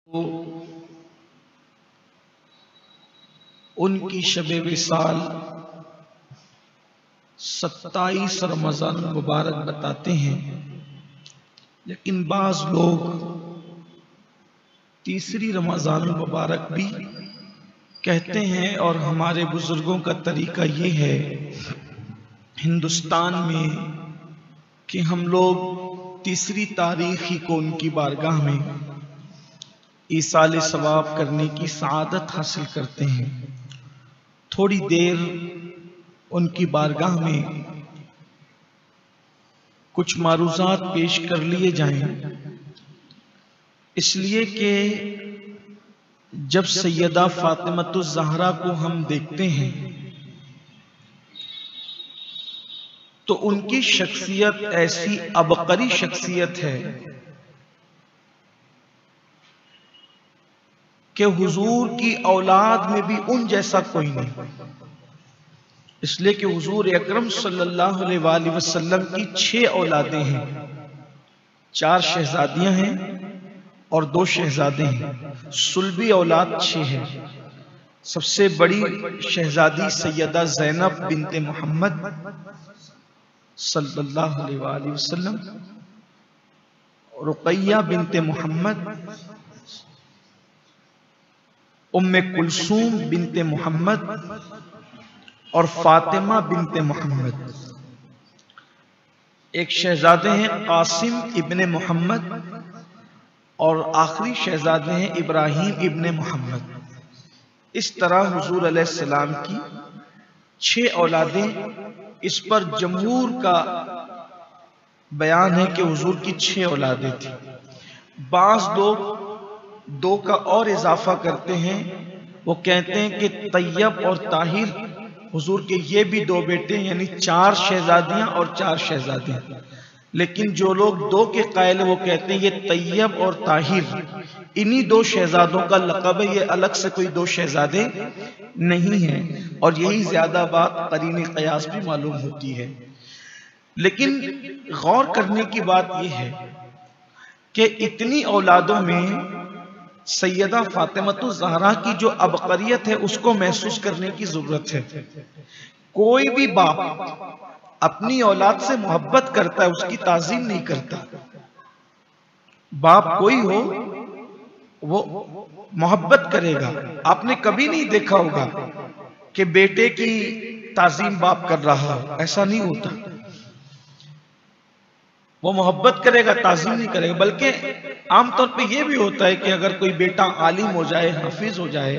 तो उनकी शब-ए विसाल 27 रमज़ान मुबारक बताते हैं, लेकिन बाज़ लोग तीसरी रमज़ान मुबारक भी कहते हैं। और हमारे बुजुर्गों का तरीका ये है हिंदुस्तान में कि हम लोग तीसरी तारीख ही को उनकी बारगाह में ईसाल सवाब करने की सआदत हासिल करते हैं। थोड़ी देर उनकी बारगाह में कुछ मारूज़ात पेश कर लिए जाएं, इसलिए कि जब सैयदा फातिमतुज़ ज़हरा को हम देखते हैं तो उनकी शख्सियत ऐसी अबकरी शख्सियत है कि हुजूर की औलाद में भी उन जैसा कोई नहीं। इसलिए कि हुजूर अकरम सल्लल्लाहु अलैहि वसल्लम की 6 औलादें हैं, 4 शहजादियां हैं और 2 शहजादे हैं। सुल्बी औलाद 6 है। सबसे बड़ी शहजादी सैयदा ज़ैनब बिनते मोहम्मद सल्लल्लाहु अलैहि वसल्लम, रुक़ैया बिनते मोहम्मद, उम्मे कुलसूम बिनते मोहम्मद और फातिमा बिनते मोहम्मद। एक शहजादे हैं कासिम इब्ने मोहम्मद और आखिरी शहजादे हैं इब्राहिम इब्ने मोहम्मद। इस तरह हुजूर अलैहिस्सलाम की 6 औलादें। इस पर जमहूर का बयान है कि हुजूर की 6 औलादें थी। बाज़ लोग 2 का और इजाफा करते हैं, वो कहते हैं कि तैयब और ताहिर हुजूर के ये भी 2 बेटे, यानी 4 शहजादियां और 4 शहजादे। लेकिन जो लोग 2 के कायल है वो कहते हैं ये तैयब और ताहिर इन्हीं 2 शहजादों का लक़ब है, ये अलग से कोई 2 शहजादे नहीं हैं। और यही ज्यादा बात करीने क़यास भी मालूम होती है। लेकिन गौर करने की बात यह है कि इतनी औलादों में सैयदा फातिमतुज़ ज़हरा की जो अबकरियत है उसको महसूस करने की जरूरत है। कोई भी बाप अपनी औलाद से मोहब्बत करता है, उसकी ताज़ीम नहीं करता। बाप कोई हो वो मोहब्बत करेगा। आपने कभी नहीं देखा होगा कि बेटे की ताज़ीम बाप कर रहा हो, ऐसा नहीं होता। वो मोहब्बत करेगा, ताज़ीम नहीं करेगा। बल्कि आमतौर पे ये भी होता है कि अगर कोई बेटा आलिम हो जाए, हाफिज हो जाए,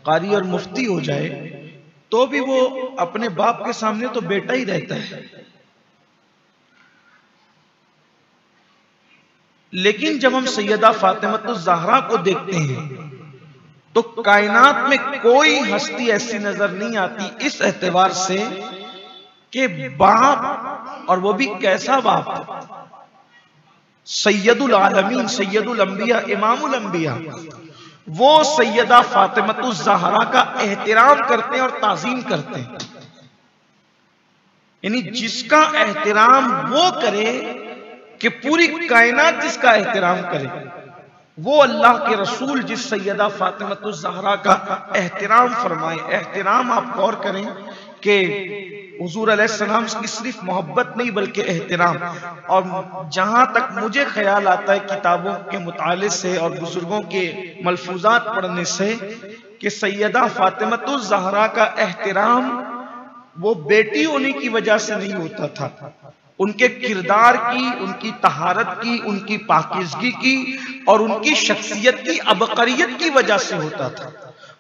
कारी और मुफ्ती हो जाए, तो भी वो अपने बाप के सामने तो बेटा ही रहता है। लेकिन जब हम सैयदा फातिमतुज़ ज़हरा को देखते हैं तो कायनात में कोई हस्ती ऐसी नजर नहीं आती इस एतबार से कि बाप, और वो भी कैसा बाप, सैयदुल आलमीन, सैयदुल अंबिया, इमामुल अंबिया, वो सैयदा फातिमतुज़ ज़हरा का एहतराम करते हैं और ताज़ीम करते हैं। यानी जिसका एहतराम वो करे कि पूरी कायनात जिसका एहतराम करे, वो अल्लाह के रसूल जिस सैयदा फातिमतुज़ ज़हरा का एहतराम फरमाए। एहतराम आप गौर करें कि हुजूर अलैहिस्सलाम की सिर्फ मोहब्बत नहीं बल्कि एहतराम। और जहां तक मुझे ख्याल आता है किताबों के मुताले से और बुजुर्गों के मलफूजात पढ़ने से, कि सैयदा फातिमतुज़ ज़हरा का एहतराम वो बेटी होने की वजह से नहीं होता था, उनके किरदार की, उनकी तहारत की, उनकी पाकीज़गी की और उनकी शख्सियत की अबकरियत की वजह से होता था।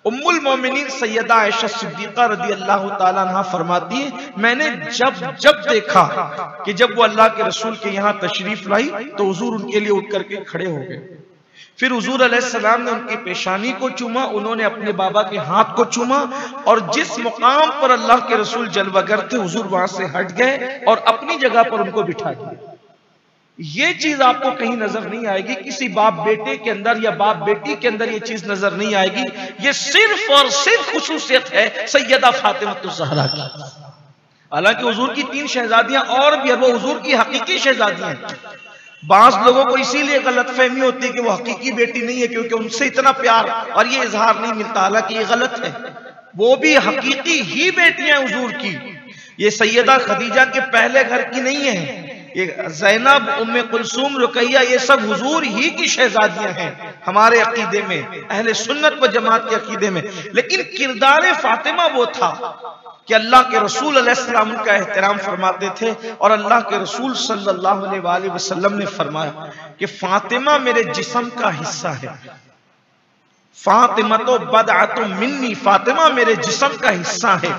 उम्मुल मोमिनीन सैयदा आयशा सिद्दीक़ा रज़ियल्लाहु ताला अन्हा फरमाती है, मैंने जब देखा कि जब वो अल्लाह के रसूल के यहाँ तशरीफ लाई तो हुजूर उनके लिए उठ करके खड़े हो गए। फिर हुजूर अलैहिस्सलाम ने उनकी पेशानी को चूमा, उन्होंने अपने बाबा के हाथ को चूमा, और जिस मुकाम पर अल्लाह के रसूल जलवागर थे हुजूर वहां से हट गए और अपनी जगह पर उनको बिठा दिया। ये चीज आपको कहीं नजर नहीं आएगी, किसी बाप बेटे के अंदर या बाप बेटी के अंदर ये चीज नजर नहीं आएगी। ये सिर्फ और सिर्फ खुसूसियत है सैयदा फातिमतुज़ ज़हरा की। हालांकि हुजूर की 3 शहजादियां और भी, वो हुजूर की हकीकी शहजादियां हैं, बास लोगों को इसीलिए गलतफहमी होती है कि वो हकीकी बेटी नहीं है, क्योंकि उनसे इतना प्यार और ये इजहार नहीं मिलता, हालांकि ये गलत है। वो भी हकीकी ही बेटियां हुजूर की। ये सैयदा खदीजा के पहले घर की नहीं है, ये ज़ैनब, उम्मे कुलसूम, रुकैया, ये सब हुजूर ही की शहजादियां हैं हमारे अकीदे में, अहले सुन्नत व जमात के अकीदे में। लेकिन किरदार फातिमा वो था कि अल्लाह के रसूल अलैहिस्सलाम उनका एहतराम फरमाते थे, और अल्लाह के रसूल सल्लल्लाहु अलैहि वसल्लम ने फरमाया कि फातिमा मेरे जिस्म का हिस्सा है। फातिमा तो बदअतु मिन्नी, फातिमा मेरे जिस्म का हिस्सा है,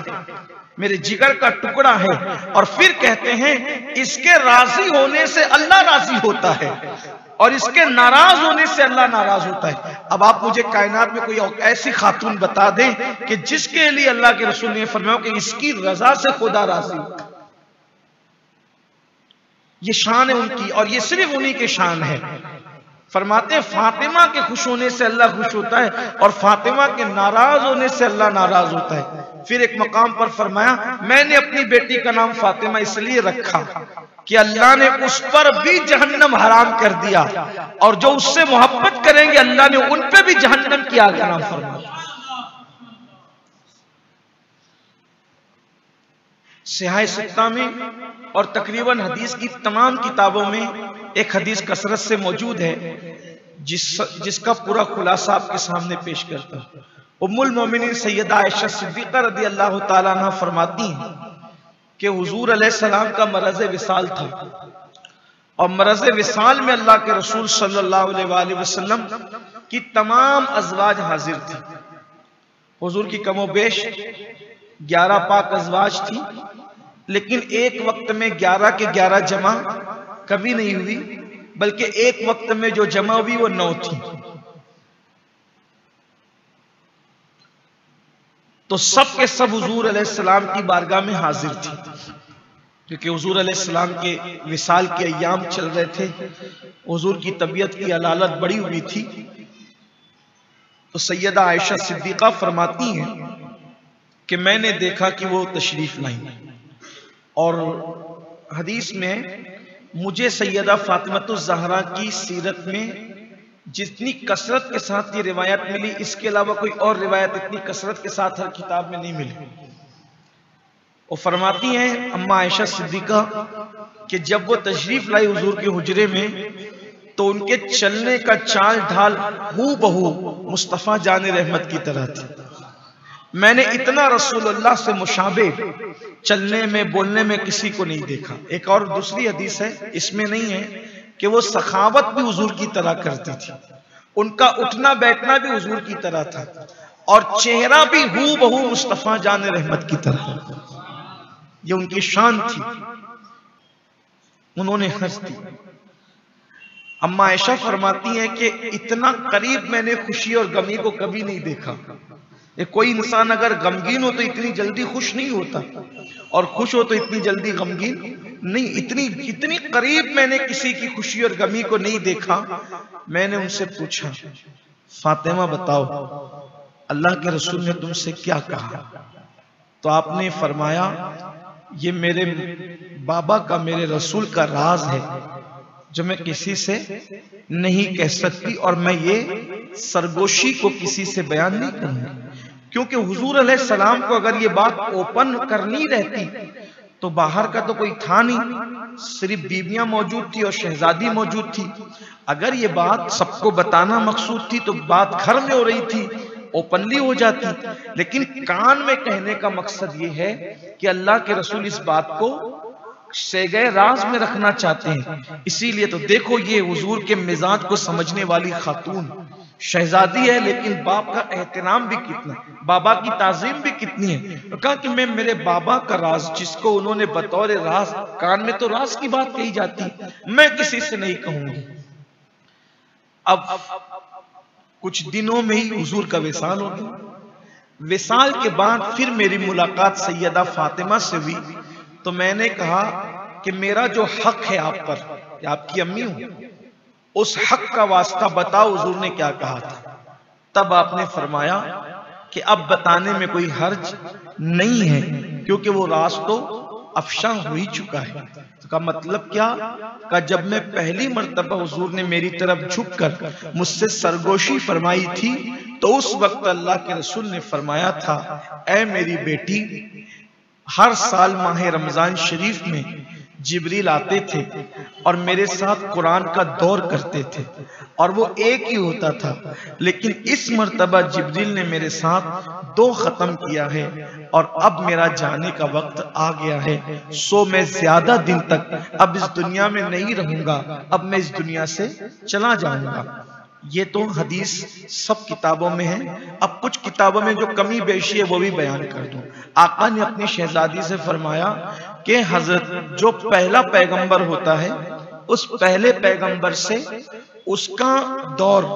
मेरे जिगर का टुकड़ा है। और फिर कहते हैं इसके राजी होने से अल्लाह राजी होता है, और इसके नाराज होने से अल्लाह नाराज होता है। अब आप मुझे कायनात में कोई ऐसी खातून बता दें कि जिसके लिए अल्लाह के रसूल ने फरमाया कि इसकी रजा से खुदा राजी। ये शान है उनकी, और ये सिर्फ उन्हीं के शान है। फरमाते हैं फातिमा के खुश होने से अल्लाह खुश होता है, और फातिमा के नाराज होने से अल्लाह नाराज होता है। फिर एक मकाम पर फरमाया मैंने अपनी बेटी का नाम फातिमा इसलिए रखा कि अल्लाह ने उस पर भी जहन्नम हराम कर दिया, और जो उससे मोहब्बत करेंगे अल्लाह ने उन पे भी जहन्नम की आग हराम फरमाया। सिहाह सित्ता में और तकरीबन हदीस की तमाम किताबों में एक हदीस कसरत से मौजूद है, जिसका पूरा खुलासा आपके सामने पेश करता हूं। उम्मुल मोमिनीन सैयदा आयशा सिद्दीक़ा रज़ी अल्लाह ताला अन्हा फरमाती हैं कि हुजूर अलैहिस्सलाम का मरज़ विसाल था, और मरज़ विसाल में अल्लाह के रसूल सल्लल्लाहु अलैहि वसल्लम की तमाम अज़वाज हाजिर थी। हुजूर की कमोबेश 11 पाक अज़वाज थी, लेकिन एक वक्त में 11 के 11 जमा कभी नहीं हुई, बल्कि एक वक्त में जो जमा हुई वो 9 थी। तो सब के सब हुजूर अलैहिस्सलाम की बारगाह में हाजिर थी, क्योंकि हुजूर अलैहिस्सलाम के विसाल के अय्याम चल रहे थे, हुजूर की तबीयत की हलालत बड़ी हुई थी। तो सैयदा आयशा सिद्दीक़ा फरमाती हैं कि मैंने देखा कि वो तशरीफ लाई, और हदीस में मुझे सैयदा फातिमातुज़ ज़हरा की सीरत में जितनी कसरत के साथ ये रिवायत मिली, इसके अलावा कोई और रिवायत इतनी कसरत के साथ हर किताब में नहीं मिली। वो फरमाती हैं अम्मा आयशा सिद्दीक़ा कि जब वो तशरीफ लाई हुजूर के हुजरे में, तो उनके चलने का चाल ढाल हू बहू मुस्तफ़ा जान रहमत की तरह थी। मैंने इतना रसूलुल्लाह से मुशाबे चलने में बोलने में किसी को नहीं देखा। एक और दूसरी हदीस है, इसमें नहीं है, कि वो सखावत भी हुजूर की तरह करती थी, उनका उठना बैठना भी हुजूर की तरह था, और चेहरा भी हू बहू मुस्तफ़ा जान रहमत की तरह। ये उनकी शान थी। उन्होंने हंस दी। अम्मा आयशा फरमाती हैं कि इतना करीब मैंने खुशी और गमी को कभी नहीं देखा। ये कोई इंसान अगर गमगीन हो तो इतनी जल्दी खुश नहीं होता, और खुश हो तो इतनी जल्दी गमगीन नहीं। इतनी करीब मैंने किसी की खुशी और गमी को नहीं देखा। मैंने उनसे पूछा फातिमा बताओ अल्लाह के रसूल ने तुमसे क्या कहा? तो आपने फरमाया ये मेरे बाबा का, मेरे रसूल का राज है जो मैं किसी से नहीं कह सकती, और मैं ये सरगोशी को किसी से बयान नहीं करूंगी। क्योंकि हुजूर अलैहिस्सलाम को अगर ये बात ओपन करनी रहती तो बाहर का तो कोई था नहीं, सिर्फ बीबियां मौजूद थी और शहजादी मौजूद थी। अगर ये बात सबको बताना मकसूद थी तो बात घर में हो रही थी, ओपनली हो जाती। लेकिन कान में कहने का मकसद ये है कि अल्लाह के रसूल इस बात को सेगए राज में रखना चाहते हैं। इसीलिए तो देखो ये हुजूर के मिजाज को समझने वाली खातून शहजादी है, लेकिन बाप का एहतराम भी कितना, बाबा की ताजीम भी कितनी है। तो कहा कि मैं मेरे बाबा का राज, जिसको उन्होंने बतौर राज, कान में तो राज की बात कही जाती, मैं किसी से नहीं कहूंगी। अब कुछ दिनों में ही हुजूर का विसाल हो गया। विसाल के बाद फिर मेरी मुलाकात सैयदा फातिमा से हुई, तो मैंने कहा कि मेरा जो हक है आप पर, कि आपकी अम्मी हूं, उस हक का वास्ता बताओ हुजूर ने क्या कहा था। तब आपने फरमाया कि अब बताने में कोई हर्ज नहीं है, क्योंकि वो राज तो अफशा हो ही चुका है। तो का मतलब क्या? का जब मैं पहली मर्तबा हुजूर ने मेरी तरफ झुककर मुझसे सरगोशी फरमाई थी तो उस वक्त अल्लाह के रसूल ने फरमाया था, ऐ मेरी बेटी, हर साल माह रमजान शरीफ में जिब्रील आते थे और मेरे साथ कुरान का दौर करते थे और वो एक ही होता था, लेकिन इस मर्तबा जिब्रील ने मेरे साथ 2 खत्म किया है और अब मेरा जाने का वक्त आ गया है, सो मैं ज्यादा दिन तक अब इस दुनिया में नहीं रहूंगा, अब मैं इस दुनिया से चला जाऊंगा। ये तो हदीस सब किताबों में है। अब कुछ किताबों में जो कमी बेशी है वो भी बयान कर दूं। आका ने अपनी शहजादी से फरमाया कि हजरत जो पहला पैगंबर होता है उस पहले पैगंबर से उसका दौर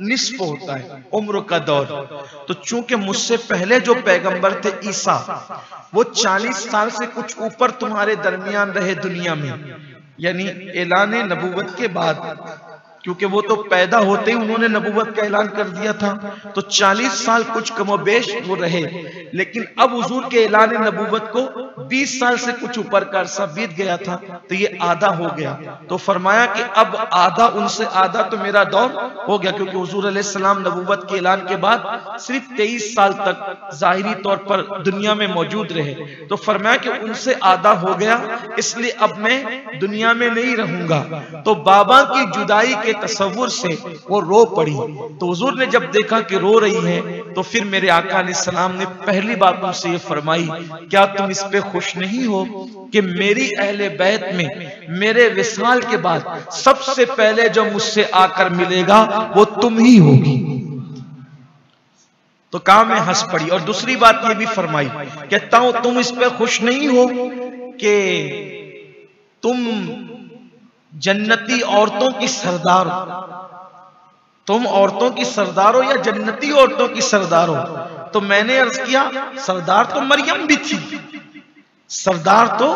निस्फ होता है, उम्र का दौर। तो चूंकि मुझसे पहले जो पैगंबर थे ईसा, वो 40 साल से कुछ ऊपर तुम्हारे दरमियान रहे दुनिया में, यानी ऐलान नबूवत के बाद, क्योंकि वो तो पैदा होते ही उन्होंने नबूवत का ऐलान कर दिया था, तो 40 साल कुछ कमोबेश वो रहे। लेकिन अब हुजूर के ऐलान नबूवत को 20 साल से कुछ ऊपर का अरसा बीत गया था, तो ये आधा हो गया। तो फरमाया कि अब आधा, उनसे आधा तो मेरा दौर हो गया, क्योंकि हुजूर अलैहिस्सलाम नबूवत के ऐलान के बाद सिर्फ 23 साल तक जाहिरी तौर पर दुनिया में मौजूद रहे। तो फरमाया कि उनसे आधा हो गया, इसलिए अब मैं दुनिया में नहीं रहूंगा। तो बाबा की जुदाई के तसव्वुर से वो रो पड़ी। तो हुजूर ने जब देखा कि रो रही है तो फिर मेरे आका अलैहिस्सलाम ने पहली बात उनसे ये फरमाई, क्या तुम इस पे खुश नहीं हो कि मेरी अहले बैत में मेरे विसाल के बाद सबसे पहले जो मुझसे आकर मिलेगा वो तुम ही होगी। तो कहा मैं हंस पड़ी। और दूसरी बात ये भी फरमाई, कहता हूं तुम इस पे खुश नहीं हो कि तुम जन्नती औरतों की सरदार हो, तुम औरतों की सरदार हो या जन्नती औरतों की सरदार हो? तो मैंने अर्ज किया सरदार तो मरियम भी थी, सरदार तो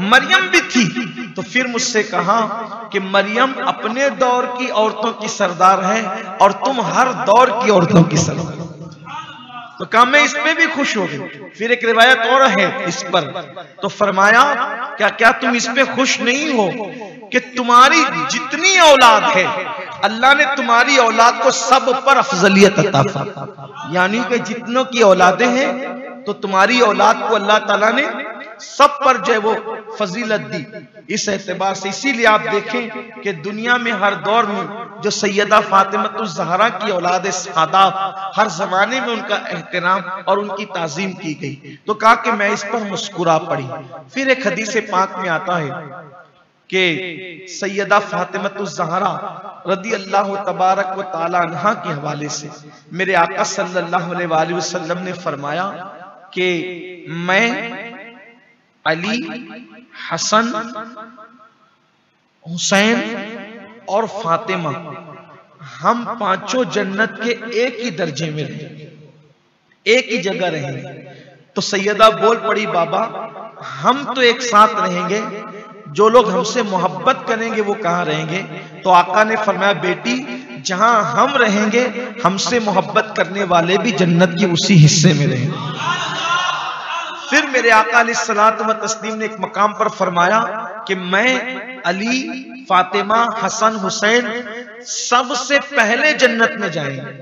मरियम भी थी। तो फिर मुझसे कहा कि मरियम अपने दौर की औरतों की सरदार है और तुम हर दौर की औरतों की सरदार। तो कहा मैं इसमें भी खुश हो गई। फिर एक रिवायत और है इस पर, तो फरमाया क्या क्या तुम इस पे खुश नहीं हो कि तुम्हारी जितनी औलाद है अल्लाह ने तुम्हारी औलाद को सब पर अफजलियत अता फरमाई, यानी कि जितनों की औलादें हैं तो तुम्हारी औलाद को अल्लाह ताला ने सब पर जो है वो फजीलत दी। इस एतबार से इसीलिए आप देखें कि दुनिया में हर दौर में जो सैयदा फातिमतुज़ ज़हरा की औलाद सादात, हर जमाने में उनका एहतराम और उनकी ताजीम की गई। तो कहा कि मैं इस पर मुस्कुरा पड़ी। फिर एक हदीस पाक में आता है कि सैयदा फातिमतुज़ ज़हरा रदी अल्लाह तबारक व तआला अन्हा के हवाले से मेरे आका सल्लल्लाहु अलैहि वसल्लम ने फरमाया कि मैं अली, हसन, हुसैन और फातिमा हम पांचों जन्नत के एक ही दर्जे में रहेंगे, एक ही जगह रहेंगे। तो सैयदा बोल पड़ी बाबा हम तो एक साथ रहेंगे, जो लोग हमसे मोहब्बत करेंगे वो कहाँ रहेंगे? तो आका ने फरमाया बेटी जहां हम रहेंगे हमसे मोहब्बत करने वाले भी जन्नत के उसी हिस्से में रहेंगे। फिर मेरे आका अलैहिस्सलात व तस्लीम ने एक मकाम पर फरमाया कि मैं अली, फातिमा, हसन, हुसैन सबसे पहले जन्नत में जाएंगे,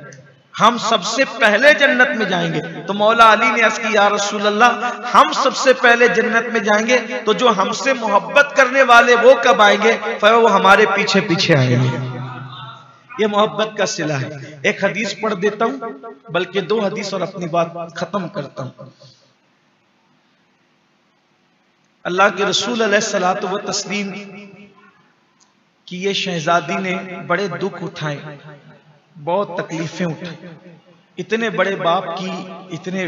हम सबसे पहले जन्नत में जाएंगे। तो मौला अली ने अर्ज़ की या रसूल अल्लाह हम सबसे पहले जन्नत में जाएंगे तो जो हमसे मोहब्बत करने वाले वो कब आएंगे? फिर वो हमारे पीछे पीछे आएंगे। ये मोहब्बत का सिला है। एक हदीस पढ़ देता हूं, बल्कि 2 हदीस और अपनी बात खत्म करता हूं। अल्लाह के रसूल अलैहिस्सलातु व तस्लीम की ये शहजादी ने बड़े दुख उठाए, बहुत तकलीफें उठाई। इतने बड़े बाप की, इतने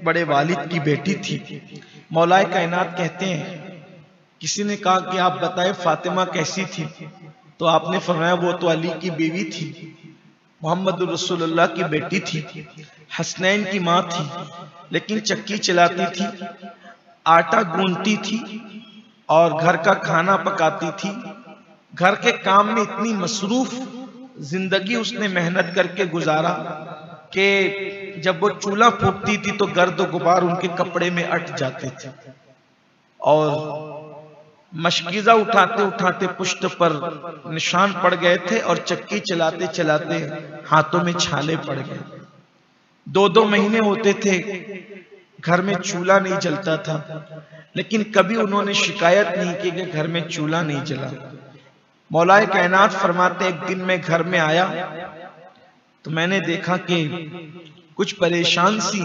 बड़े वालिद की बेटी थी। मौलाए कायनात कहते हैं किसी ने कहा कि आप बताएं फातिमा कैसी थी? तो आपने फरमाया वो तो अली की बीवी थी, मोहम्मद रसूलुल्लाह की बेटी थी, हसनैन की माँ थी, लेकिन चक्की चलाती थी, आटा गूंथती थी और घर का खाना पकाती थी। घर के काम में इतनी मसरूफ जिंदगी उसने मेहनत करके गुजारा कि जब वो चूल्हा फूंकती थी तो गर्द गुबार उनके कपड़े में अट जाते थे। और मशकीज़ा उठाते उठाते पुश्त पर निशान पड़ गए थे और चक्की चलाते चलाते हाथों में छाले पड़ गए। 2-2 महीने होते थे, घर में चूल्हा नहीं जलता था, लेकिन कभी उन्होंने शिकायत नहीं की कि घर में चूल्हा नहीं जला। मौलाए कायनात फरमाते, एक दिन मैं घर में आया तो मैंने देखा कि कुछ परेशान सी।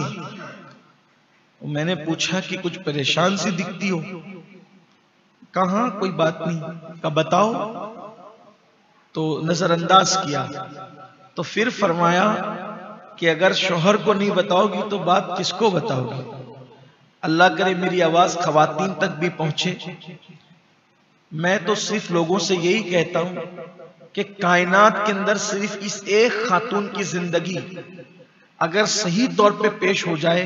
मैंने पूछा कि कुछ परेशान सी दिखती हो? कहाँ, कोई बात नहीं। कहा बताओ। तो नजरअंदाज किया। तो फिर फरमाया कि अगर शौहर को नहीं बताओगी तो बात किसको बताओगी? अल्लाह करे मेरी आवाज खवातीन तक भी पहुंचे। मैं तो सिर्फ लोगों से यही कहता हूं कि कायनात के अंदर सिर्फ इस एक खातून की जिंदगी अगर सही तौर पे पेश हो जाए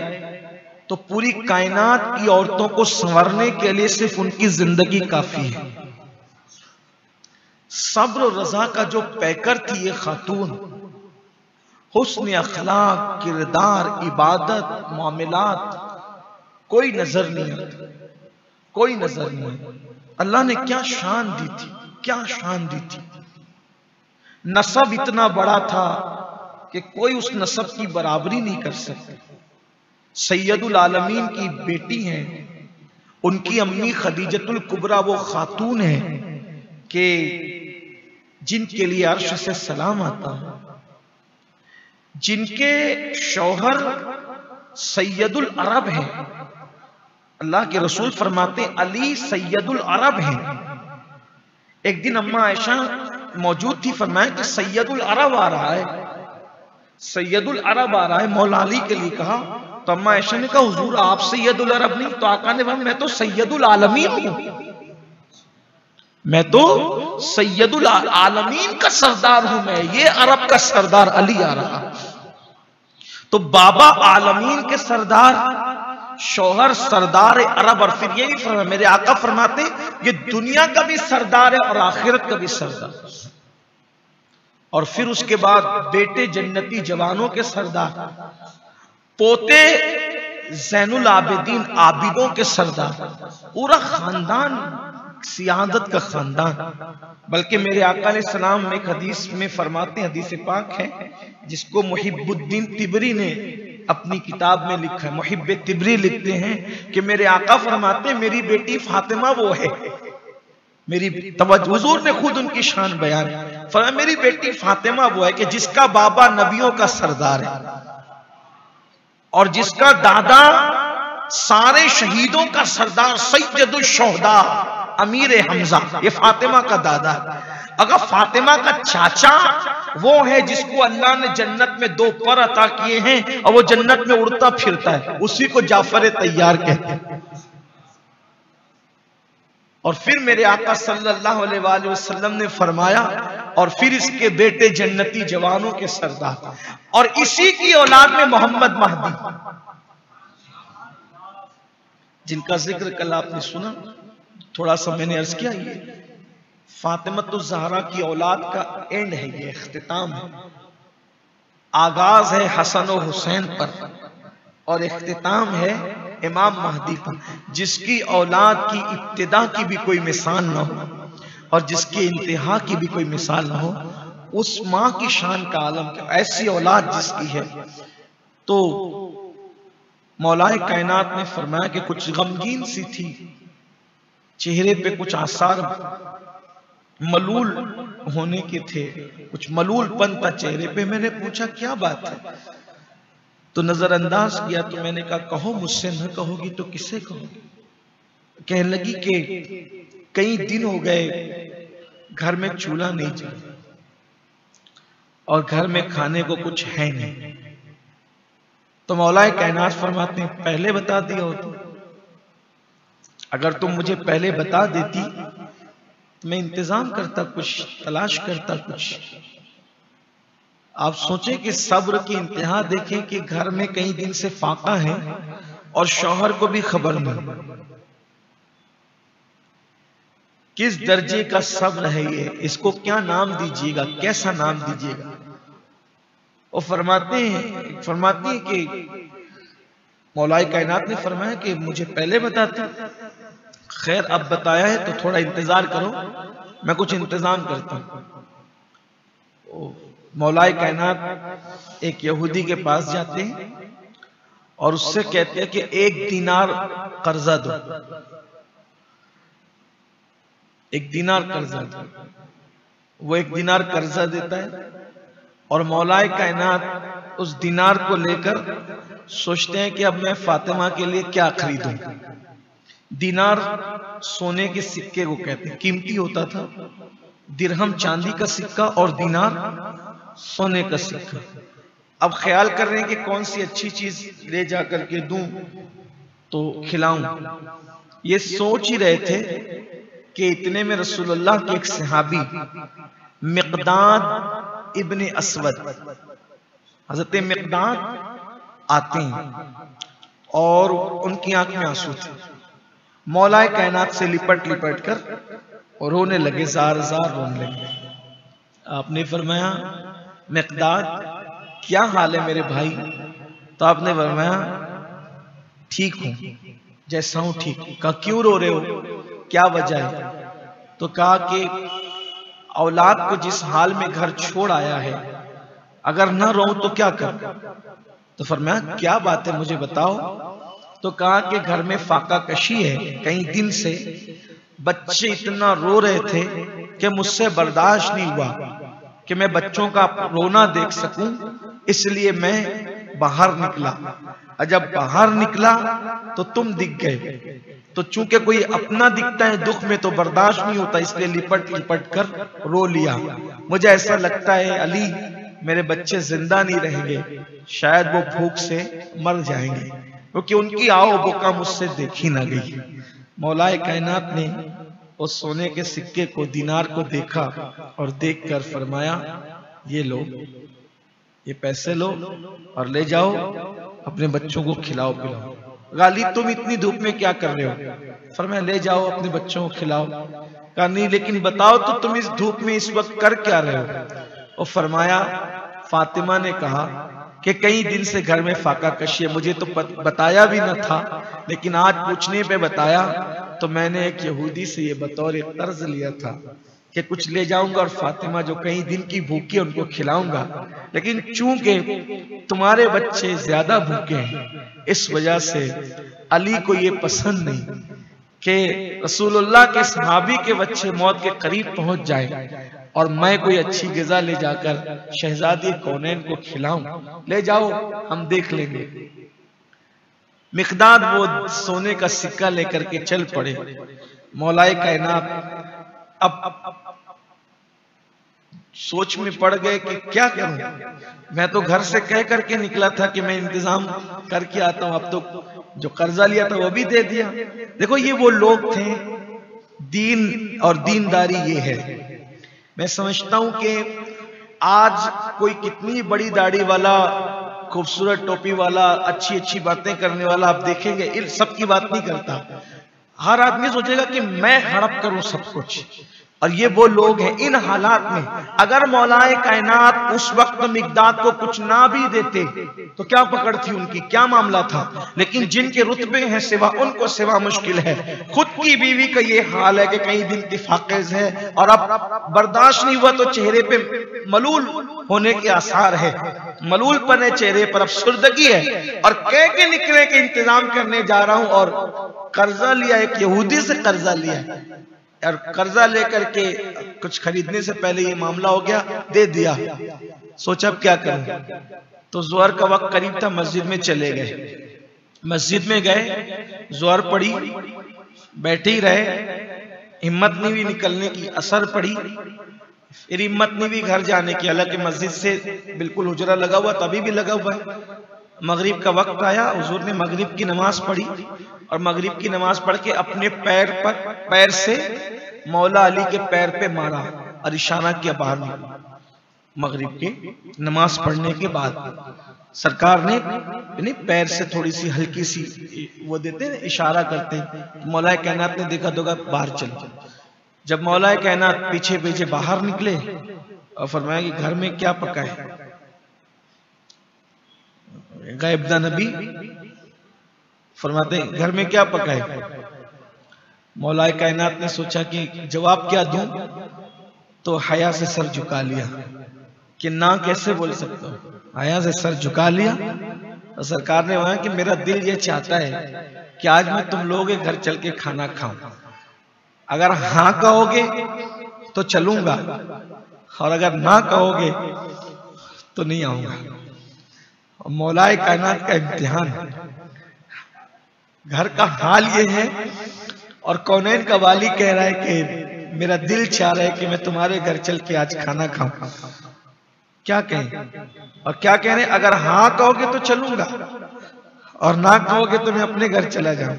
तो पूरी कायनात की औरतों को संवरने के लिए सिर्फ उनकी जिंदगी काफी है। सब्र और रजा का जो पैकर थी ये खातून, हुस्न अखलाक, किरदार, इबादत, मामलात, कोई नजर नहीं आता, कोई नजर नहीं आता। अल्लाह ने क्या शान दी थी, क्या शान दी थी। नसब इतना बड़ा था कि कोई उस नसब की बराबरी नहीं कर सकता। सैयदुल आलमीन की बेटी हैं, उनकी अम्मी खदीजतुल कुबरा वो खातून है कि जिनके लिए अर्श से सलाम आता है, जिनके शौहर सैयदुल अरब हैं। अल्लाह के रसूल फरमाते अली सैयदुल अरब हैं। एक दिन अम्मा आयशा मौजूद थी, फरमाया कि सैयदुल अरब आ रहा है, सैयदुल अरब आ रहा है। मौला अली के लिए कहा तो अम्मा आयशा ने कहा हुजूर आप सैयदुल अरब नहीं। तो आका ने फरमाया मैं तो सैयदुल आलमीन हूं, मैं तो सैयदुल आलमीन का सरदार हूं, मैं ये अरब का सरदार अली आ रहा। तो बाबा आलमीन के सरदार, शौहर सरदार अरब। और फिर ये भी फरमाया, मेरे आका फरमाते ये दुनिया का भी सरदार है और आखिरत का भी सरदार। और फिर उसके बाद बेटे जन्नती जवानों के सरदार, पोते ज़ैनुल आबिदीन आबिदों के सरदार, पूरा खानदान सियादत का खानदान। बल्कि मेरे आका ने सलाम में एक हदीस में फरमाते, हदीस पाक है जिसको मुहिब्बुद्दीन तिबरी ने अपनी किताब में लिखा है। मुहिब्बे तिबरी लिखते हैं कि मेरे आका फरमाते मेरी बेटी फातिमा वो है, मेरी तवज्जो, हुजूर ने खुद उनकी शान बयान फरमाया, मेरी बेटी फातिमा वो है कि जिसका बाबा नबियों का सरदार है और जिसका दादा सारे शहीदों का सरदार सैयदुल शोहदा अमीर हमजा, ये फातिमा का दादा है। अगर फातिमा का चाचा वो है जिसको अल्लाह ने जन्नत में 2 पर अता किए हैं और वो जन्नत में उड़ता फिरता है, उसी को जाफर तैयार कहते हैं। और फिर मेरे आका सल्लल्लाहु अलैहि वसल्लम ने फरमाया और फिर इसके बेटे जन्नती जवानों के सरदार, और इसी की औलाद में मोहम्मद महदी, जिनका जिक्र कल आपने सुना, थोड़ा सा मैंने अर्ज किया। ये फातिमतुज़ ज़हरा की औलाद का एंड है, ये इख्तिताम है। आगाज है हसन और हुसैन पर और इख्तिताम है इमाम महदी पर, जिसकी औलाद की इब्तिदा की भी कोई मिसाल ना हो और जिसकी इंतहा की भी कोई मिसाल ना हो। उस माँ की शान का आलम क्या, ऐसी औलाद जिसकी है। तो मौलाए कायनात ने फरमाया कि कुछ गमगीन सी थी, चेहरे पे कुछ आसार मलूल होने के थे, कुछ मलूलपन था चेहरे पे। मैंने पूछा क्या बात है, तो नजरअंदाज किया। तो मैंने कहा कहो, मुझसे न कहोगी तो किससे कहोगी? कहने लगी कि कई दिन हो गए घर में चूल्हा नहीं जला और घर में खाने को कुछ है नहीं। तो मौलाए कायनात फरमाते हैं पहले बता दिया होता, अगर तुम मुझे पहले बता देती तो मैं इंतजाम करता, कुछ तलाश करता कुछ। आप सोचें कि सब्र की इंतहा देखें कि घर में कई दिन से फाका है और शौहर को भी खबर नहीं। किस दर्जे का सब्र है ये, इसको क्या नाम दीजिएगा, कैसा नाम दीजिएगा? वो फरमाती है कि मौलाए कायनात ने फरमाया कि मुझे पहले बताते खैर अब बताया है तो थोड़ा इंतजार करो, मैं कुछ इंतजाम करता हूं। मौलाए कायनात एक यहूदी के पास जाते हैं और उससे कहते हैं कि 1 दीनार कर्जा दो, 1 दीनार कर्जा दो। वो 1 दीनार कर्जा देता है और मौलाए कायनात उस दीनार को लेकर सोचते हैं कि अब मैं फातिमा के लिए क्या खरीदूं। दीनार सोने के सिक्के को कहते हैं, कीमती होता था। दिरहम चांदी का सिक्का और दीनार सोने का सिक्का। अब ख्याल कर रहे हैं कि कौन सी अच्छी चीज ले जाकर के दूं तो खिलाऊं। ये सोच ही रहे थे कि इतने में रसूलुल्लाह के एक सहाबी मिक़दाद इब्ने असवद, हजरत मिक़दाद आते हैं और उनकी आंख में आंसू थे। मौलाए कायनात से लिपट लिपट कर और रोने लगे, जार जार रोने लगे। आपने फरमाया मिक़दाद क्या हाल है मेरे भाई? तो आपने फरमाया ठीक हूं, जैसा हूं ठीक हूं। कहा क्यों रो रहे हो, क्या वजह है? तो कहा कि औलाद को जिस हाल में घर छोड़ आया है, अगर न रो तो क्या कर? तो फरमाया क्या बात है मुझे बताओ। तो कहा कि घर में फाका कशी है, कई दिन से बच्चे इतना रो रहे थे कि मुझसे बर्दाश्त नहीं हुआ कि मैं बच्चों का रोना देख सकूं, इसलिए मैं बाहर निकला। और जब बाहर निकला तो तुम दिख गए। तो चूंकि कोई अपना दिखता है दुख में तो बर्दाश्त नहीं होता, इसलिए लिपट लिपट कर रो लिया। मुझे ऐसा लगता है अली मेरे बच्चे जिंदा नहीं रहेंगे, शायद वो भूख से मर जाएंगे, क्योंकि उनकी आओ बुका मुझसे देखी ना गई। मौलाए कायनात ने उस सोने के सिक्के को, दीनार को देखा और देखकर फरमाया ये लो, ये पैसे लो और ले जाओ अपने बच्चों को खिलाओ पिलाओ। गाली तुम इतनी धूप में क्या कर रहे हो? फरमाया ले जाओ अपने बच्चों को खिलाओ। कहा नहीं लेकिन बताओ तो तुम इस धूप में इस वक्त कर क्या रहे हो? और फरमाया फातिमा ने कहा कि कई दिन से घर में फाका कशी है, मुझे तो बताया भी न था, लेकिन आज पूछने पे बताया तो मैंने एक यहूदी से ये बतौर एक कर्ज लिया था कि कुछ ले जाऊंगा और फातिमा जो कई दिन की भूखी है उनको खिलाऊंगा, लेकिन चूंकि तुम्हारे बच्चे ज्यादा भूखे हैं इस वजह से अली को ये पसंद नहीं कि रसूलुल्लाह के सहाबी के बच्चे मौत के करीब पहुंच जाए और मैं कोई अच्छी ग़िज़ा ले जाकर शहजादी कौनैन को खिलाऊं। ले जाओ हम देख लेंगे। मिक़दाद वो सोने का सिक्का लेकर के चल पड़े। मौलाए कायनात अब सोच में पड़ गए कि क्या करूं। मैं तो घर से कह करके निकला था कि मैं इंतजाम करके आता हूं, अब तो जो कर्जा लिया था वो भी दे दिया। देखो ये वो लोग थे, दीन और दीनदारी ये है। मैं समझता हूं कि आज कोई कितनी बड़ी दाढ़ी वाला, खूबसूरत टोपी वाला, अच्छी अच्छी बातें करने वाला आप देखेंगे, इन सब की बात नहीं करता। हर आदमी सोचेगा कि मैं हड़प करूं सब कुछ, और ये वो लोग हैं। इन हालात में अगर मौलाए कायनात उस वक्त मिक़दाद को कुछ ना भी देते तो क्या पकड़ थी उनकी, क्या मामला था। लेकिन जिनके रुतबे हैं सिवा, उनको सिवा मुश्किल है। खुद की बीवी का ये हाल है कि कई दिन की फाक़िज़ है और अब बर्दाश्त नहीं हुआ तो चेहरे पे मलूल होने के आसार है, मलूल पने चेहरे पर, अब सुर्दगी है और कह के निकले के इंतजाम करने जा रहा हूं और कर्जा लिया, एक यहूदी से कर्जा लिया और कर्जा लेकर के कुछ खरीदने से पहले ये मामला हो गया, दे दिया। सोचा अब क्या करूं। तो ज़ोहर का वक्त करीब था, मस्जिद में चले गए। मस्जिद में गए, ज़ोहर पड़ी, बैठे ही रहे, हिम्मत नहीं हुई निकलने की। असर पड़ी, फिर हिम्मत नहीं हुई घर जाने की। हालांकि मस्जिद से बिल्कुल हुजरा लगा हुआ, तभी भी लगा हुआ है। मगरिब का वक्त आया, हुजूर ने मगरिब की नमाज पढ़ी और मगरिब की नमाज पढ़ के अपने पैर से मौला अली के पैर पे मारा और इशारा किया बाहर निकलो। मगरिब की नमाज पढ़ने के बाद सरकार ने पैर से थोड़ी सी हल्की सी वो देते हैं, इशारा करते हैं। मौलाए कायनात ने देखा तो बाहर चल। जब मौलाए कायनात पीछे पीछे बाहर निकले और फरमाया कि घर में क्या पका है। गायबदा नबी फरमाते घर में क्या पका है। मौलाए कायनात ने सोचा कि जवाब क्या दूं, तो हया से सर झुका लिया कि ना कैसे बोल सकता हूं। हया से सर झुका लिया और सरकार ने कहा कि मेरा दिल ये चाहता है कि आज मैं तुम लोगों के घर चल के खाना खाऊं। अगर हाँ कहोगे तो चलूंगा, और अगर ना कहोगे तो नहीं आऊंगा। और मौलाए कायनात का इम्तिहान, घर का हाल ये है और कौनैन का वाली कह रहा है कि मेरा दिल चाह रहा है कि मैं तुम्हारे घर चल के आज खाना खाऊं। क्या कहें? और क्या कह रहे हैं? अगर हाँ कहोगे तो चलूंगा और ना कहोगे तो मैं अपने घर चला जाऊं।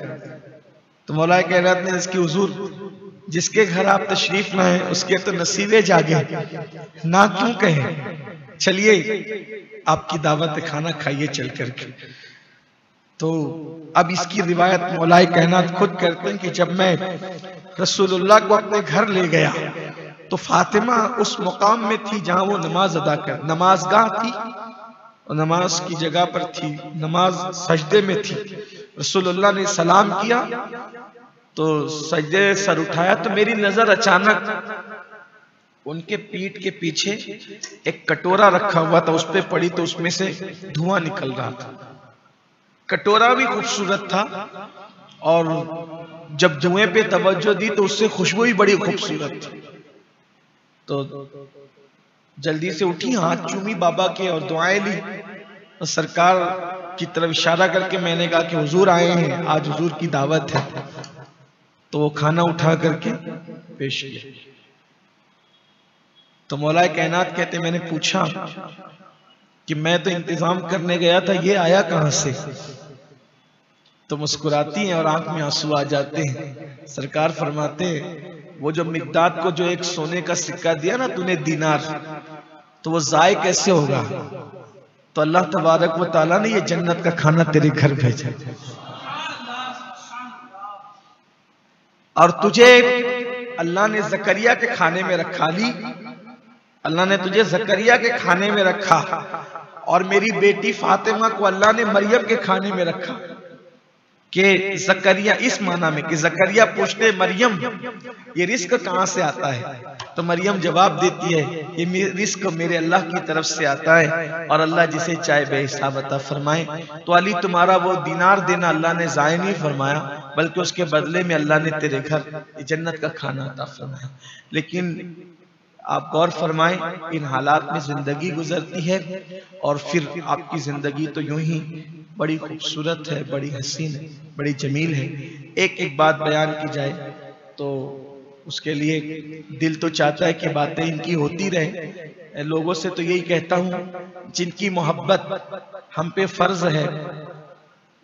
तो मौलाए कायनात ने इसकी हुजूर, जिसके घर आप तशरीफ लाए उसके तो नसीबे जागे, ना क्यों कहें, चलिए आपकी दावत खाना खाइए चल करके। तो अब इसकी रिवायत मौलाए कायनात खुद करते हैं कि जब मैं रसूलुल्लाह को अपने घर ले गया तो फातिमा उस मुकाम में थी जहां वो नमाज अदा कर, नमाजगाह थी और नमाज की जगह पर थी, नमाज सजदे में थी। रसूलुल्लाह ने सलाम किया तो सजदे सर उठाया तो मेरी नजर अचानक उनके पीठ के पीछे एक कटोरा रखा हुआ था, उस पर पड़ी तो उसमें से धुआं निकल रहा था। कटोरा भी खूबसूरत था और जब धुएं पे तवज्जो दी तो उससे खुशबू भी बड़ी खूबसूरत थी। तो जल्दी से उठी, हाथ चूमी बाबा के और दुआएं ली और सरकार की तरफ इशारा करके मैंने कहा कि हुजूर आए हैं, आज हुजूर की दावत है। तो वो खाना उठा करके पेश किया। तो मौलाए कायनात कहते मैंने पूछा कि मैं तो इंतजाम करने गया था, ये आया कहां से? तो मुस्कुराती हैं और आंख में आंसू आ जाते हैं। सरकार फरमाते वो जो मिकदाद को जो एक सोने का सिक्का दिया ना तूने, दीनार, तो वो जाए कैसे होगा? तो अल्लाह तबारक व तआला ने ये जन्नत का खाना तेरे घर भेजा और तुझे अल्लाह ने जकरिया के खाने में रखा ली, अल्लाह ने तुझे जकरिया के खाने में रखा और मेरी बेटी फातिमा को अल्लाह ने मरियम के खाने में रखा। कि जकरिया इस माना में कि जकरिया पूछते मरियम ये रिस्क कहां से आता है? तो मरियम जवाब देती है ये रिस्क मेरे अल्लाह की तरफ से आता है और अल्लाह जिसे चाहे बेहिसाब अता फरमाए। तो अली तुम्हारा वो दीनार देना अल्लाह ने ज़ाय नहीं फरमाया, बल्कि उसके बदले में अल्लाह ने तेरे घर जन्नत का खाना अता फरमाया। लेकिन आप गौर फरमाएं, इन हालात में जिंदगी गुजरती है और फिर आपकी जिंदगी तो यूं ही बड़ी खूबसूरत है, बड़ी हसीन है, बड़ी जमील है। एक एक बात बयान की जाए तो उसके लिए दिल तो चाहता है कि बातें इनकी होती रहे। लोगों से तो यही कहता हूं जिनकी मोहब्बत हम पे फर्ज है,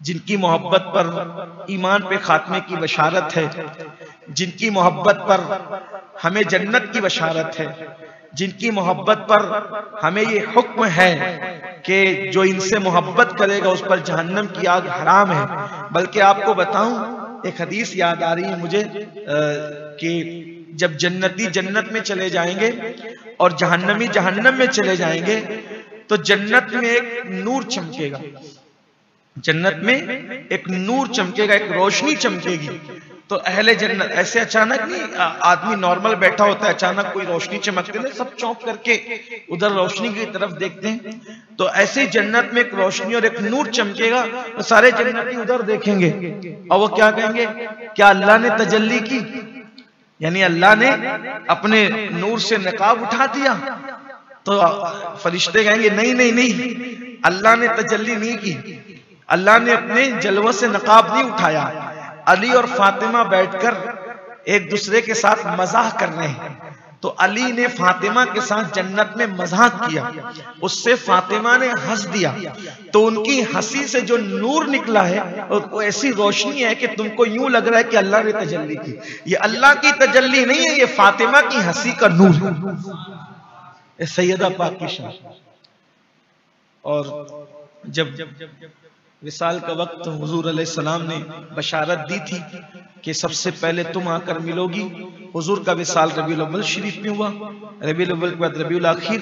जिनकी मोहब्बत पर ईमान पे खात्मे की बशारत है, जिनकी मोहब्बत पर हमें जन्नत की बशारत है, जिनकी मोहब्बत पर हमें ये हुक्म है कि जो इनसे मोहब्बत करेगा उस पर जहन्नम की आग हराम है। बल्कि आपको बताऊं एक हदीस याद आ रही है मुझे कि जब जन्नती जन्नत में चले जाएंगे और जहन्नमी जहन्नम में चले जाएंगे तो जन्नत में एक नूर चमकेगा, जन्नत में एक नूर चमकेगा, एक रोशनी चमकेगी। तो अहले जन्नत ऐसे अचानक नहीं, आदमी नॉर्मल बैठा होता है, अचानक कोई रोशनी चमकती है सब चौंक करके उधर रोशनी की तरफ देखते हैं। तो ऐसे जन्नत में एक रोशनी और एक नूर चमकेगा तो सारे जन्नती उधर देखेंगे और वो क्या कहेंगे, क्या अल्लाह ने तजल्ली की? यानी अल्लाह ने अपने नूर से नकाब उठा दिया। तो फरिश्ते कहेंगे नहीं नहीं नहीं, अल्लाह ने तजल्ली नहीं की, अल्लाह ने अपने जलवों से नकाब नहीं उठाया। अली और फातिमा बैठकर एक दूसरे के साथ मजाक कर रहे हैं, तो अली ने फातिमा के साथ जन्नत में मजाक किया, उससे फातिमा ने हंस दिया, तो उनकी हंसी से जो नूर निकला है और वो ऐसी रोशनी है कि तुमको यूं लग रहा है कि अल्लाह ने तजल्ली की। ये अल्लाह की तजल्ली नहीं है, ये फातिमा की हंसी का नूर है, सैयदा पाक की शान। और जब विसाल का वक्त हुजूर अलैहिस्सलाम ने बशारत दी थी कि सबसे पहले तुम आकर मिलोगी। हुजूर का विसाल रबीउल अव्वल शरीफ में हुआ, रबीउल अव्वल के बाद रबीउल आखिर,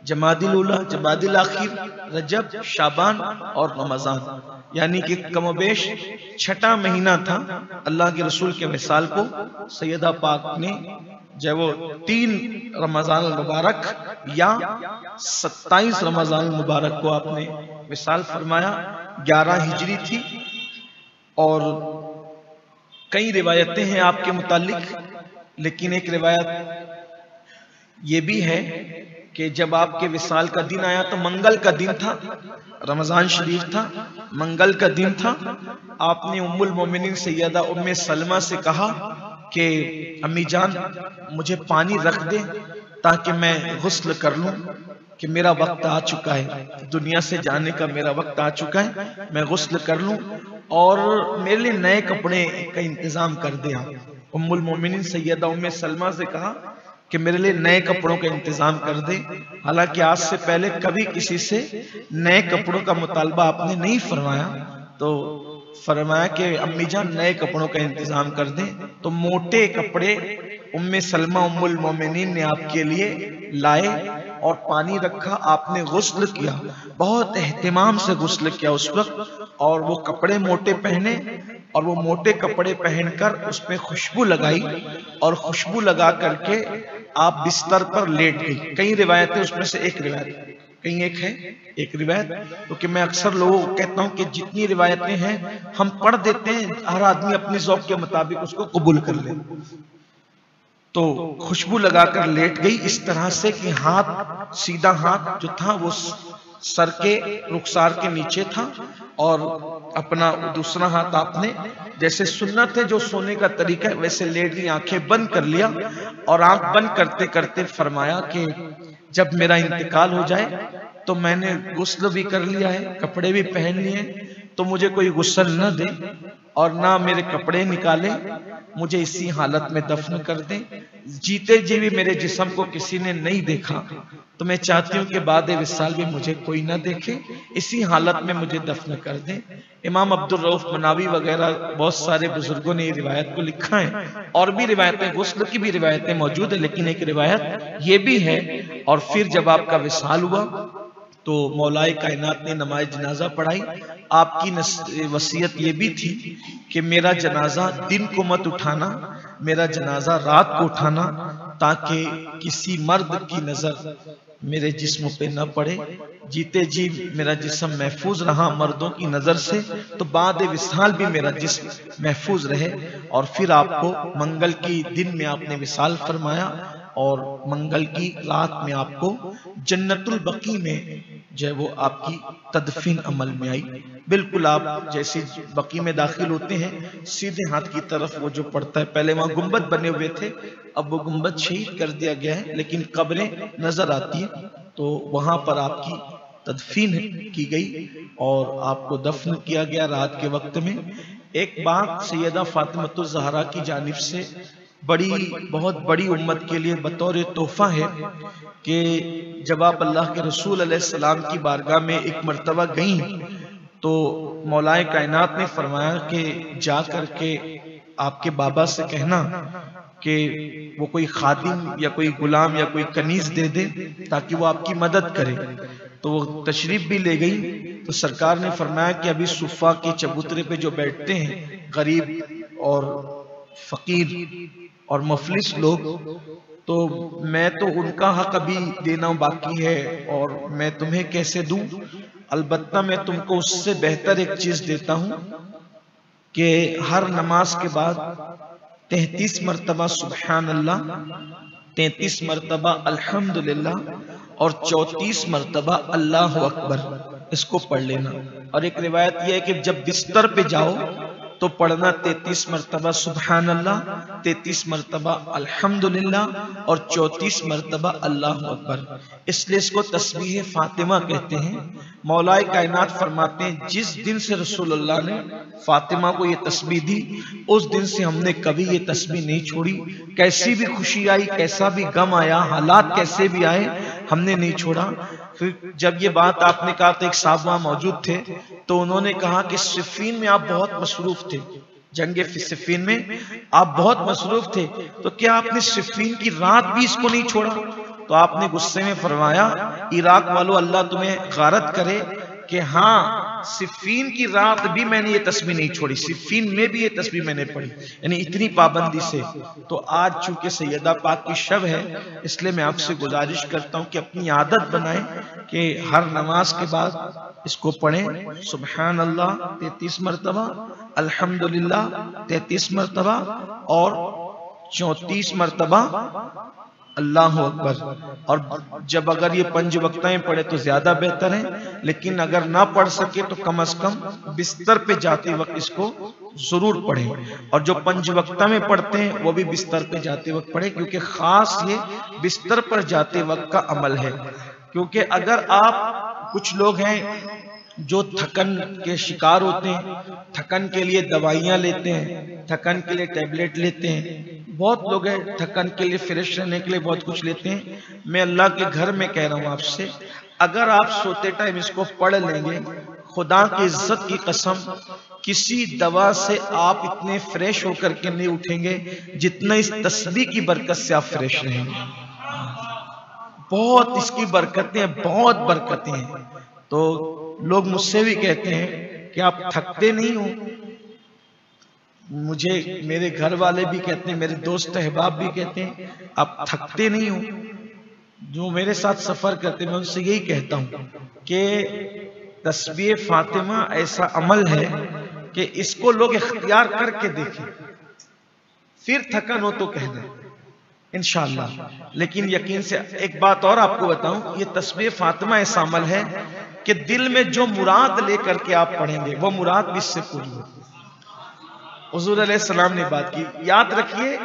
जमादिल उला, जमादिल आखिर, रजब, शाबान और रमजान, यानी कि कमोबेश छठा महीना था अल्लाह के रसूल के विसाल को। सैयदा पाक ने जब वो 3 रमजान मुबारक या 27 रमजान मुबारक को आपने विसाल फरमाया। 11 हिजरी थी और कई रिवायतें हैं आपके मुतालिक, लेकिन एक रिवायत ये भी है कि जब आपके विसाल का दिन आया तो मंगल का दिन था, रमजान शरीफ था, मंगल का दिन था। आपने उम्मुल मोमिनीन सैयदा उम्मे सलमा से कहा कि अम्मी जान मुझे पानी रख दे ताकि मैं गुस्ल कर लूं, कि मेरा वक्त आ चुका है, दुनिया से जाने का मेरा वक्त आ चुका है, मैं गुस्ल कर लूं और मेरे लिए नए कपड़े का इंतजाम कर दे। उम्मुल मोमिनीन सैयदा उम्मे सलमा से कहा कि मेरे लिए नए कपड़ों का इंतजाम कर दे। हालांकि आज से पहले कभी किसी से नए कपड़ों का मुतालबा आपने नहीं फरमाया, तो फरमाया कि अम्मी जान नए कपड़ों का इंतजाम कर दें। तो मोटे कपड़े उम्मे सलमा उम्मुल मोमिनीन ने आपके लिए लाए और पानी रखा, आपने गुस्ल किया, बहुत एहतिमाम से गुस्ल किया उस वक्त, और वो कपड़े मोटे पहने और वो मोटे कपड़े पहनकर उसमें खुशबू लगाई और खुशबू लगा करके आप बिस्तर पर लेट गई। कई रिवायतें, उसमें से एक रिवायत, कहीं एक है एक रिवायत, क्योंकि मैं अक्सर लोगों को कहता हूं कि जितनी रिवायतें हैं हम पढ़ देते हैं, हर आदमी अपनी ज़ौक़ के मुताबिक उसको कबूल कर ले। तो खुशबू लगाकर लेट गई इस तरह से कि हाथ, सीधा हाथ जो था वो सर के रुखसार के नीचे था और अपना दूसरा हाथ आपने जैसे सुन्नत है जो सोने का तरीका है वैसे लेट ली, आंखें बंद कर लिया और आंख बंद करते करते फरमाया कि जब मेरा इंतकाल हो जाए तो मैंने गुस्ल भी कर लिया है, कपड़े भी पहन लिए, तो मुझे कोई गुस्ल न दे और ना मेरे कपड़े निकाले, मुझे इसी हालत में दफन कर दें। जीते जी भी मेरे जिस्म को किसी ने नहीं देखा, तो मैं चाहती हूँ कि बाद विसाल भी मुझे कोई ना देखे, इसी हालत में मुझे दफन कर दें। इमाम अब्दुल रऊफ मनावी वगैरह बहुत सारे बुजुर्गों ने ये रिवायत को लिखा है, और भी रिवायतें, गुस्ल की भी रिवायतें मौजूद है, लेकिन एक रिवायत ये भी है। और फिर जब आपका विसाल हुआ तो मौलाए कायनात ने नमाज जनाजा पढ़ाई। आपकी वसीयत ये भी थी कि मेरा जनाजा दिन को मत उठाना, मेरा जनाजा रात को उठाना, ताकि किसी मर्द की नजर मेरे जिस्म पे न पड़े। जीते जी मेरा जिस्म महफूज रहा मर्दों की नजर से, तो बाद विसाल भी मेरा जिस्म महफूज रहे। और फिर आपको मंगल की दिन में आपने विसाल फरमाया और मंगल की रात में आपको जन्नतुल बकी में जो है वो आपकी तदफीन अमल में आई। बिल्कुल आप जैसे बकी में दाखिल होते हैं सीधे हाथ की तरफ वो जो पड़ता है, पहले वहां गुंबद बने हुए थे, अब वो गुंबद शहीद कर दिया गया है, लेकिन कब्रें नजर आती है, तो वहां पर आपकी तदफीन की गई और आपको दफन किया गया रात के वक्त में। एक बात सैयदा फातिमतुज़ ज़हरा की जानिब से बड़ी, बहुत बड़ी उम्मत के लिए बतौर तोहफा है कि जब आप अल्लाह के रसूल अलैहिस्सलाम की बारगाह में एक मर्तबा गईं तो मौलाए कायनात ने फरमाया कि जा करके आपके बाबा से कहना कि वो कोई खादिम या कोई गुलाम या कोई कनीज दे दे ताकि वो आपकी मदद करे। तो वो तशरीफ भी ले गई। तो सरकार ने फरमाया कि अभी सुफ़ा के चबूतरे पे जो बैठते हैं गरीब और फकीर और मुफलिस लोग, तो मैं तो उनका हक अभी देना बाकी है और मैं तुम्हें कैसे दूं। अलबत्ता मैं तुमको उससे बेहतर एक चीज देता हूं कि हर नमाज के बाद 33 मरतबा सुबहान अल्लाह, 33 मरतबा अल्हम्दुलिल्लाह और 34 मरतबा अल्लाह अकबर इसको पढ़ लेना। और एक रिवायत यह है कि जब बिस्तर पे जाओ तो पढ़ना 33 मरतबा सुबहान अल्लाह, 33 मरतबा अल्हम्दुलिल्लाह और 34 मरतबा अल्लाह अकबर। इसलिए इसको तस्बीह फातिमा कहते हैं। मौलाए कायनात फरमाते हैं जिस दिन से रसूलुल्लाह ने फातिमा को ये तस्बीह दी उस दिन से हमने कभी ये तस्बीह नहीं छोड़ी। कैसी भी खुशी आई, कैसा भी गम आया, हालात कैसे भी आए, हमने नहीं छोड़ा। फिर जब ये बात आपने कहा तो एक साहब वहां मौजूद थे, तो उन्होंने कहा कि सिफ़ीन में आप बहुत मसरूफ थे, जंगे सिफ़ीन में आप बहुत मसरूफ थे, तो क्या आपने सिफ़ीन की रात भी इसको नहीं छोड़ा? तो आपने गुस्से में फरमाया, इराक वालों अल्लाह तुम्हें गारत करे कि हाँ सिफ़ीन की रात भी मैंने ये तस्बीह नहीं छोड़ी, सिफ़ीन में भी ये तस्बीह मैंने पढ़ी, यानी इतनी पाबंदी से। तो आज चूंकि सैयदा पाक की शब है, इसलिए मैं आपसे गुजारिश करता हूँ कि अपनी आदत बनाएं कि हर नमाज के बाद इसको पढ़ें। सुबहान अल्लाह 33 मरतबा, अल्हम्दुलिल्लाह 33 मरतबा और 34 मरतबा अल्लाह अकबर। और जब अगर ये 5 वक्ताएं पढ़े तो ज्यादा बेहतर है, लेकिन अगर ना पढ़ सके तो कम से कम बिस्तर पे जाते वक्त इसको जरूर पढ़ें। और जो 5 वक्ता में पढ़ते हैं वो भी बिस्तर पे जाते वक्त पढ़े, क्योंकि खास ये बिस्तर पर जाते वक्त का अमल है। क्योंकि अगर आप, कुछ लोग हैं जो थकन के शिकार होते हैं, थकन के लिए दवाइयां लेते हैं, थकन के लिए टैबलेट लेते हैं, बहुत लोग हैं थकन के लिए फ्रेश रहने के लिए बहुत कुछ लेते हैं। मैं अल्लाह के घर में कह रहा हूं आपसे, अगर आप सोते टाइम इसको पढ़ लेंगे, खुदा की इज्जत की कसम किसी दवा से आप इतने फ्रेश होकर के नहीं उठेंगे जितना इस तस्बीह की बरकत से आप फ्रेश रहेंगे। बहुत इसकी बरकतें, बहुत बरकतें हैं। तो लोग मुझसे भी कहते हैं कि आप थकते नहीं हो, मुझे मेरे घर वाले भी कहते हैं, मेरे दोस्त अहबाब भी कहते हैं आप थकते नहीं हो। जो मेरे साथ सफर करते हैं मैं उनसे यही कहता हूं कि तस्बीह फातिमा ऐसा अमल है कि इसको लोग इख्तियार करके देखें, फिर थकन हो तो कहना इंशाअल्लाह। लेकिन यकीन से एक बात और आपको बताऊं, ये तस्बीह फातिमा ऐसा अमल है कि दिल में जो मुराद लेकर के आप पढ़ेंगे वो मुराद भी इससे पूरी हो। हुजूर अलैहिस्सलाम ने बात की, याद रखिए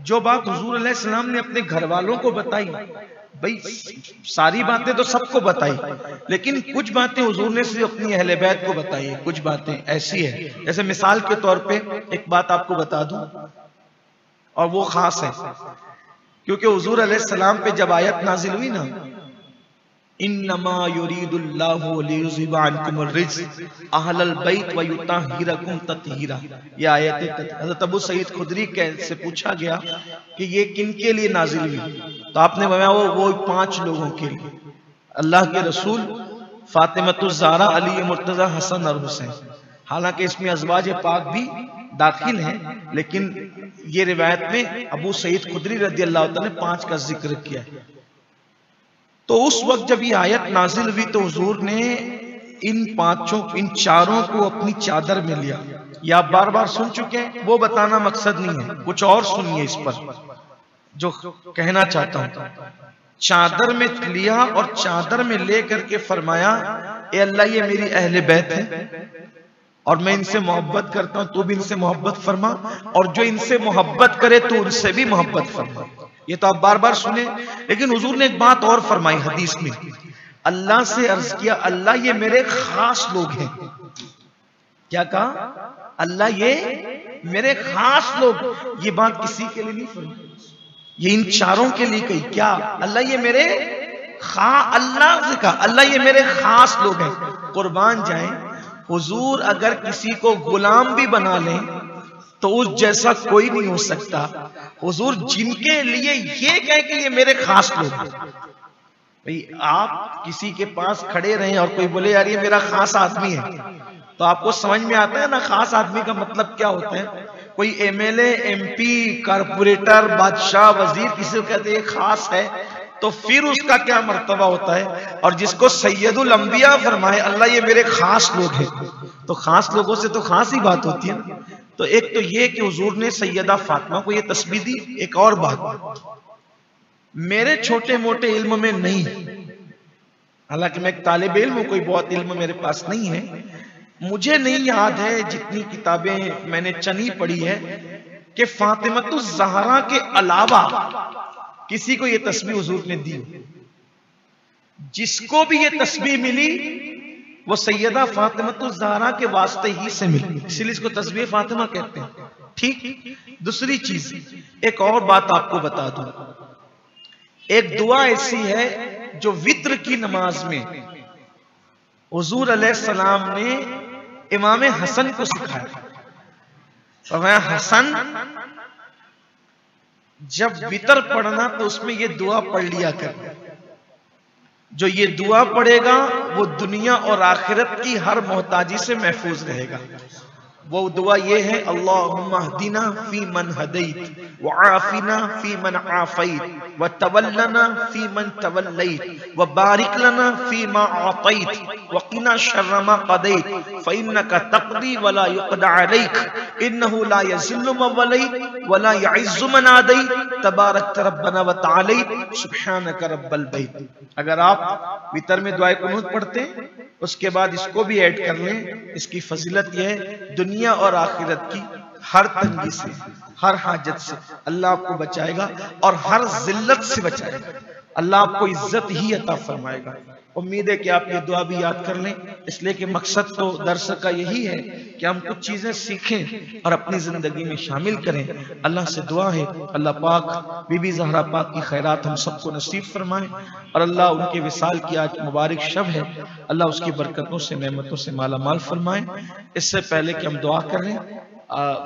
जो बात हुजूर अलैहिस्सलाम ने अपने घर वालों को बताई, भाई सारी बातें तो सबको बताई, लेकिन कुछ बातें हुजूर ने सिर्फ अपनी अहले बैत को बताई है। कुछ बातें ऐसी है, जैसे मिसाल के तौर पे एक बात आपको बता दूं और वो खास है, क्योंकि हुजूर अलैहिस्सलाम पे जब आयत नाजिल हुई ना, इन्नमा युरीदुल्लाहु लियुज़हिबा अन्कुमुर रिज्स अहलल बैत व युतहिरकुम तत्हीरा, ये आयत हज़रत अबू सईद खुदरी से पूछा गया कि ये किन के लिए नाजिल हुई, तो आपने बताया वो 5 लोगों के लिए, अल्लाह के रसूल, फातिमतुज़ ज़हरा, अली मुर्तज़ा, हसन और हुसैन। हालांकि इसमें अज़वाज पाक भी दाखिल हैं, लेकिन ये रिवायत में अबू सईद खुदरी रज़ियल्लाहु ताला ने 5 का जिक्र किया। तो उस वक्त जब ये आयत नाजिल हुई तो हुजूर ने इन चारों को अपनी चादर में लिया। ये आप बार बार सुन चुके हैं, वो बताना मकसद नहीं है, कुछ और सुनिए इस पर जो कहना चाहता हूं। चादर में लिया और चादर में ले करके फरमाया, ए अल्लाह ये मेरी अहले बैत है और मैं इनसे मोहब्बत करता हूं, तू भी इनसे मोहब्बत फरमा, और जो इनसे मोहब्बत करे तो उनसे भी मोहब्बत फरमा। ये तो आप बार बार सुने, लेकिन हुजूर ने एक बात और फरमाई हदीस में, अल्लाह से अर्ज किया, अल्लाह ये मेरे खास लोग हैं। क्या कहा? अल्लाह ये मेरे खास लोग। ये बात किसी के लिए नहीं फरमाई, ये इन चारों के लिए कही। क्या? अल्लाह ये मेरे अल्लाह से कहा, अल्लाह ये मेरे खास लोग हैं। कुर्बान जाए, हुजूर अगर किसी को गुलाम भी बना लें तो उस जैसा कोई नहीं हो सकता। हुजूर जिनके लिए ये कहे कि ये मेरे खास लोग हैं। भाई आप किसी के पास खड़े रहें और कोई बोले यार ये मेरा खास आदमी है, तो आपको समझ में आता है ना खास आदमी का मतलब क्या होता है। कोई एमएलए, एमपी, कारपोरेटर, बादशाह, वजीर किसी को कहते हैं खास है, तो फिर उसका क्या मर्तबा होता है। और जिसको सैयदुल अंबिया फरमाए, अल्लाह ये मेरे खास लोग हैं, तो खास लोगों से तो खास ही बात होती है ना। तो एक तो ये कि हुजूर ने सैयदा फातिमा को ये तस्बीह दी। एक और बात, मेरे छोटे मोटे इल्म में नहीं, हालांकि मैं एक तालिब इल्म हूं, कोई बहुत इल्म मेरे पास नहीं है, मुझे नहीं याद है, जितनी किताबें मैंने चनी पढ़ी है, कि फातिमतुज़ ज़हरा के अलावा किसी को ये तस्बीह हुजूर ने दी। जिसको भी ये तस्बीह मिली वो सैयदा फातिमतुज़ ज़हरा के वास्ते ही से मिली, इसलिए इसको तस्बीह फातिमा कहते हैं। ठीक। दूसरी चीज, एक और बात आपको बता दूं, एक दुआ ऐसी है जो वित्र की नमाज में हुजूर अलैहिस्सलाम ने इमाम हसन को सिखाया। फरमाया, हसन जब वितर पढ़ना तो उसमें ये दुआ पढ़ लिया कर। जो ये दुआ पढ़ेगा वो दुनिया और आखिरत की हर मोहताजी से महफूज रहेगा। वो दुआ ये है, अल्लाहुम्मा हदीना फी मन हदैत व आफिना फी मन आफैत व तवल्लना फी मन तवल्लैत व बारिक लना फी मा आतैत व क़िना शर्र मा क़दैत फ़इन्नका तक़दी व ला युक़दा अलैक इन्नहु ला यज़िल्लु मन वलैत व ला यइज़्ज़ु मन आदैत तबारकत रब्बना व तआलैत सुब्हानक रब्बल बैत। अगर आप वितर में दुआए कुनूत पढ़ते हैं, उसके बाद इसको भी ऐड कर लें। इसकी फजीलत यह है, दुनिया और आखिरत की हर तंगी से, हर हाजत से अल्लाह आपको बचाएगा और हर जिल्लत से बचाएगा। अल्लाह आपको इज्जत ही अता फरमाएगा। उम्मीद है कि आप ये दुआ भी याद कर लें, इसलिए कि मकसद तो दर्स का यही है कि हम कुछ चीजें सीखें और अपनी जिंदगी में शामिल करें। अल्लाह से दुआ है अल्लाह पाक बीबी ज़हरा पाक की खैरात हम सबको नसीब फरमाए और अल्लाह उनके विसाल की आज मुबारक शब है, अल्लाह उसकी बरकतों से नेमतों से माला माल फरमाए। इससे पहले कि हम दुआ करें,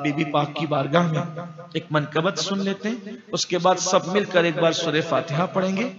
बीबी पाक की बारगाह में एक मनकबत सुन लेते हैं, उसके बाद सब मिलकर एक बार सूरह फातिहा पढ़ेंगे।